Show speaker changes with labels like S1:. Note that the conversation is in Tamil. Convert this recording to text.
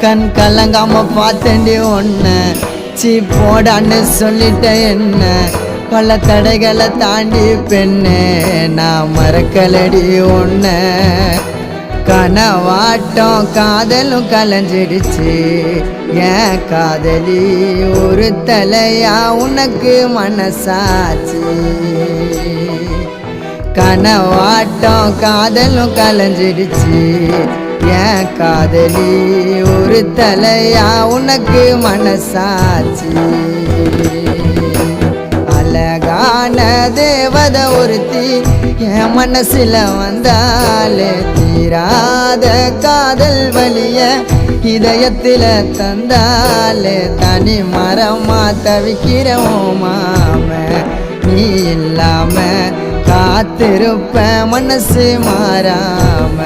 S1: கண் கலங்காம பார்த்தேன்டி ஒன்ன சீ போடான்னு சொல்லிட்ட என்ன பல தடைகளை தாண்டி பெண்ணே நான் மறக்கலடி ஒன்ன கனவாட்டம் காதலும் கலைஞ்சிடுச்சு ஏன் காதலி ஒரு தலையா உனக்கு மனசாச்சு கனவாட்டம் காதலும் கலைஞ்சிடுச்சு ஏன் காதலி ஒரு தலையா உனக்கு மனசாச்சு அழகான தேவதை ஒருத்தி என் மனசுல வந்தாலே தீராத காதல் வலிய இதயத்தில தந்தாலே தனி மரமா தவிக்கிறோம் மாம நீ இல்லாம காத்திருப்ப மனசு மாறாம